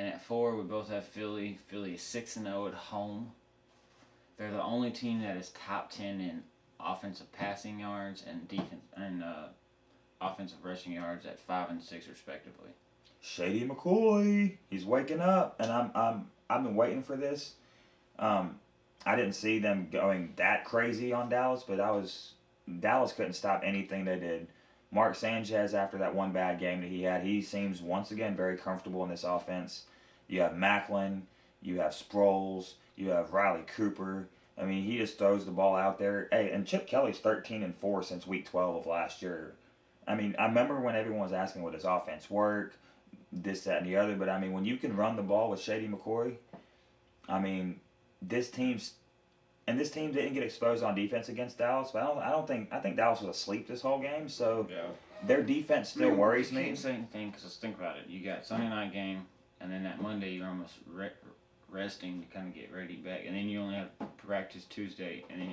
And at 4, we both have Philly. Philly is 6-0 at home. They're the only team that is top 10 in offensive passing yards and defense and offensive rushing yards at 5 and 6 respectively. Shady McCoy, he's waking up, and I've been waiting for this. I didn't see them going that crazy on Dallas, but Dallas couldn't stop anything they did. Mark Sanchez, after that one bad game that he had, he seems once again very comfortable in this offense. You have Macklin, you have Sproles, you have Riley Cooper. I mean, he just throws the ball out there. Hey, and Chip Kelly's 13-4 since week 12 of last year. I mean, I remember when everyone was asking would his offense work, this, that, and the other. But I mean, when you can run the ball with Shady McCoy, I mean, this team's this team didn't get exposed on defense against Dallas. But I think Dallas was asleep this whole game. So Yeah. their defense still worries You me. can't say anything because let's think about it. You got Sunday night game, and then that Monday you're almost resting to kind of get ready back, and then you only have practice Tuesday, and then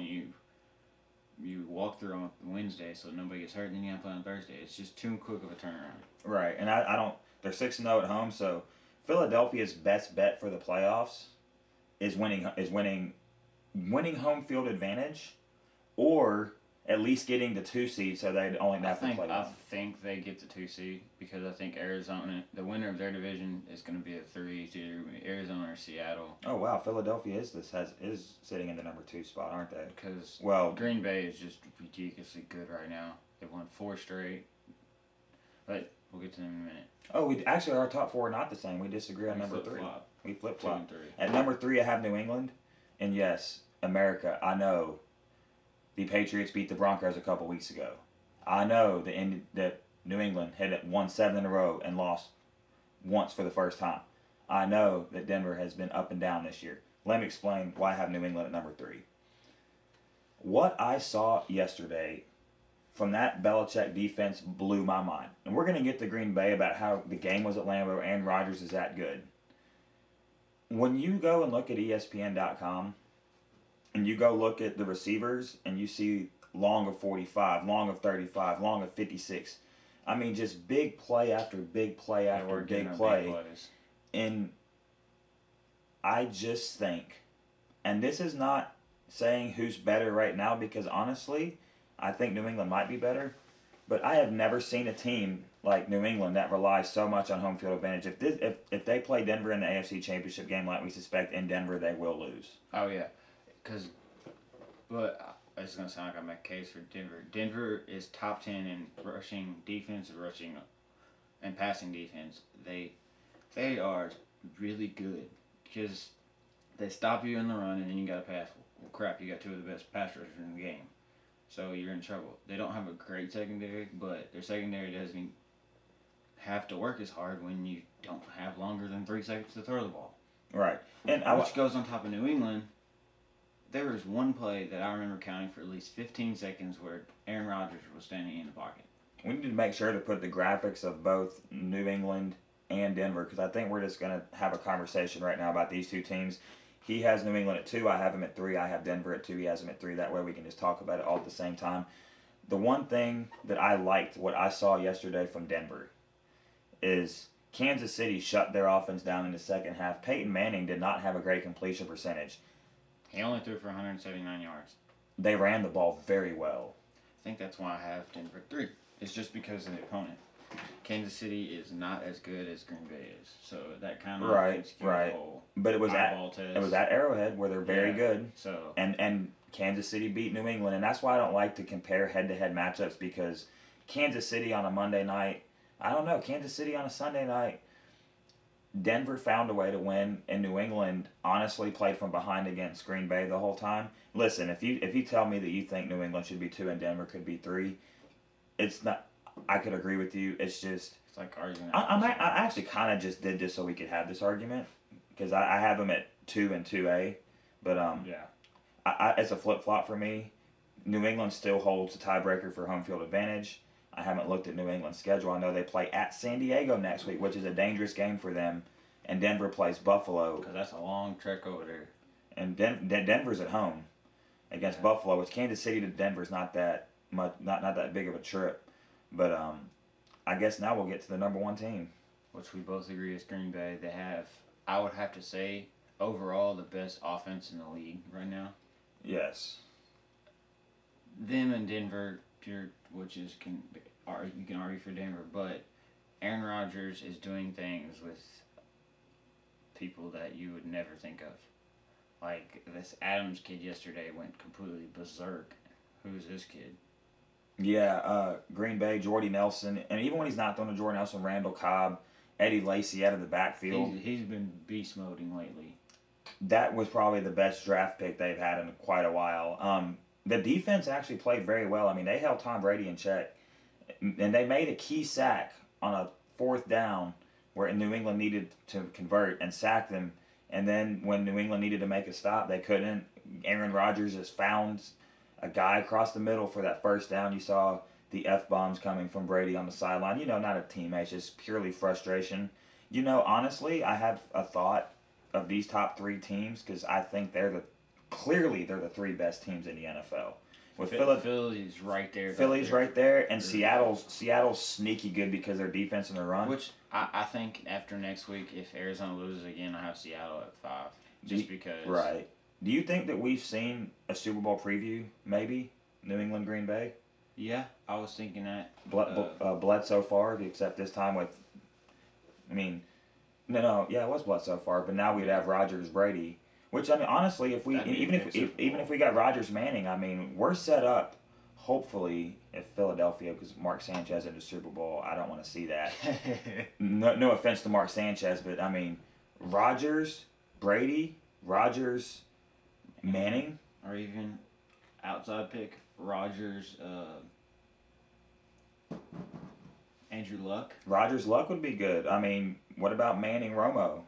you walk through on Wednesday, so nobody gets hurt, and then you have to play on Thursday. It's just too quick of a turnaround. Right, and I don't. They're 6-0 at home, so Philadelphia's best bet for the playoffs is winning home field advantage, or at least getting the 2 seed, so they only have to play I one. think they get the 2 seed because I think Arizona, the winner of their division, is going to be a 3. It's either Arizona or Seattle. Oh wow, Philadelphia is sitting in the number 2 spot, aren't they? Because Well, Green Bay is just ridiculously good right now. They've won 4 straight. But we'll get to them in a minute. oh, we actually our top 4 are not the same. We disagree on number 3. Flip-flop. We flip 2 flop. and 3. At number 3, I have New England, and yes, America. I know the Patriots beat the Broncos a couple weeks ago. I know that New England had won 7 in a row and lost once for the first time. I know that Denver has been up and down this year. Let me explain why I have New England at number 3. What I saw yesterday from that Belichick defense blew my mind. And we're going to get to Green Bay about how the game was at Lambeau and Rodgers is that good. When you go and look at ESPN.com and you go look at the receivers and you see long of 45, long of 35, long of 56, I mean, just big play after big play after big play. And I just think, and this is not saying who's better right now because honestly, I think New England might be better, but I have never seen a team like New England that relies so much on home field advantage. If they play Denver in the AFC Championship game like we suspect in Denver, they will lose. Oh, yeah. But it's going to sound like I make a case for Denver. Denver is top 10 in rushing defense, rushing and passing defense. They are really good because they stop you in the run and then you got to pass. Well, crap, you got 2 of the best pass rushers in the game. So you're in trouble. They don't have a great secondary, but their secondary doesn't have to work as hard when you don't have longer than 3 seconds to throw the ball. Right. And Which goes on top of New England. There was one play that I remember counting for at least 15 seconds where Aaron Rodgers was standing in the pocket. We need to make sure to put the graphics of both New England and Denver because I think we're just going to have a conversation right now about these 2 teams. He has New England at 2. I have him at 3. I have Denver at 2. He has him at 3. That way we can just talk about it all at the same time. The one thing that I liked, what I saw yesterday from Denver, is Kansas City shut their offense down in the second half. Peyton Manning did not have a great completion percentage. He only threw for 179 yards. They ran the ball very well. I think that's why I have Denver at 3. It's just because of the opponent. Kansas City is not as good as Green Bay is, so that kind of right. The whole but it was at Arrowhead where they're very good. So and Kansas City beat New England, and that's why I don't like to compare head-to-head matchups because Kansas City on a Monday night, I don't know, Kansas City on a Sunday night, Denver found a way to win, and New England honestly played from behind against Green Bay the whole time. Listen, if you tell me that you think New England should be 2 and Denver could be 3, it's not. I could agree with you. It's just it's like arguing. I actually kind of just did this so we could have this argument because I have them at 2 and 2A, but it's a flip flop for me. New England still holds the tiebreaker for home field advantage. I haven't looked at New England's schedule. I know they play at San Diego next week, which is a dangerous game for them, and Denver plays Buffalo. Because that's a long trek over there. And Denver's at home against Buffalo, which Kansas City to Denver's not that much, not that big of a trip. But I guess now we'll get to the number 1 team. which we both agree is Green Bay. They have, I would have to say, overall the best offense in the league right now. Yes. Them and Denver, which is you can argue for Denver, but Aaron Rodgers is doing things with people that you would never think of. Like this Adams kid yesterday went completely berserk. Who's this kid? Yeah, Green Bay, Jordy Nelson, and even when he's not throwing to Jordy Nelson, Randall Cobb, Eddie Lacy out of the backfield. He's been beast moding lately. That was probably the best draft pick they've had in quite a while. The defense actually played very well. I mean, they held Tom Brady in check, and they made a key sack on a fourth down where New England needed to convert and sack them. And then when New England needed to make a stop, they couldn't. Aaron Rodgers just found a guy across the middle for that first down. You saw the F-bombs coming from Brady on the sideline. Not a teammate, just purely frustration. Honestly, I have a thought of these top three teams because I think they're the three best teams in the NFL. With Philly's right there. Philly's right there, and Seattle's sneaky good because their defense and their run. Which I think after next week, if Arizona loses again, I have Seattle at 5. Just because. Right. Do you think that we've seen a Super Bowl preview, maybe? New England, Green Bay? Yeah, I was thinking that. Bledsoe Favre, except this time with... it was Bledsoe Favre, but now we'd have Rodgers, Brady. Which, honestly, even if we got Rodgers, Manning, we're set up, hopefully, if Philadelphia, because Mark Sanchez in the Super Bowl, I don't want to see that. No offense to Mark Sanchez, but, Rodgers, Brady, Rodgers... Manning, or even outside pick Rodgers, Andrew Luck. Rodgers Luck would be good. What about Manning Romo?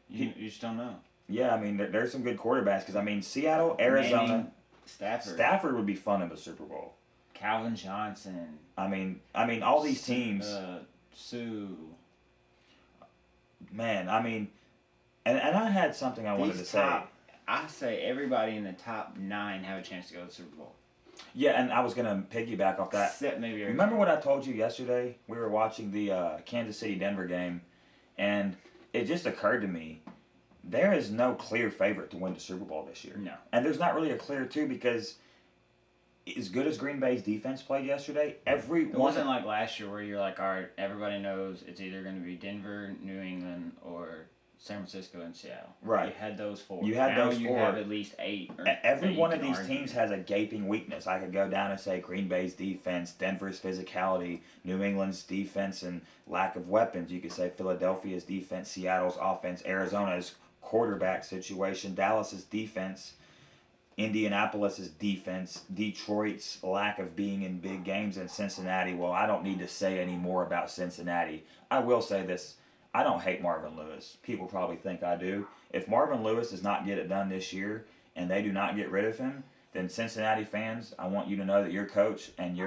You just don't know. Yeah, there's some good quarterbacks because Seattle, Arizona, Manning, Stafford would be fun in the Super Bowl. Calvin Johnson. All these teams. Sue. Man, and I had something I wanted to say. I say everybody in the top 9 have a chance to go to the Super Bowl. Yeah, and I was going to piggyback off that. Except maybe Arizona. Remember what I told you yesterday? We were watching the Kansas City-Denver game, and it just occurred to me, there is no clear favorite to win the Super Bowl this year. No. And there's not really a clear two because as good as Green Bay's defense played yesterday, it wasn't like last year where you're like, all right, everybody knows it's either going to be Denver, New England, or San Francisco and Seattle. Right. You had those 4. You had those 4. You have at least 8. Every one of these teams has a gaping weakness. I could go down and say Green Bay's defense, Denver's physicality, New England's defense and lack of weapons. You could say Philadelphia's defense, Seattle's offense, Arizona's quarterback situation, Dallas's defense, Indianapolis's defense, Detroit's lack of being in big games, and Cincinnati. Well, I don't need to say any more about Cincinnati. I will say this. I don't hate Marvin Lewis. People probably think I do. If Marvin Lewis does not get it done this year and they do not get rid of him, then Cincinnati fans, I want you to know that your coach and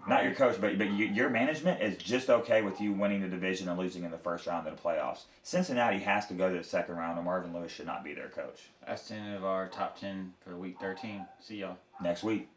not your coach, but your management is just okay with you winning the division and losing in the first round of the playoffs. Cincinnati has to go to the second round, and Marvin Lewis should not be their coach. That's the end of our top 10 for week 13. See y'all next week.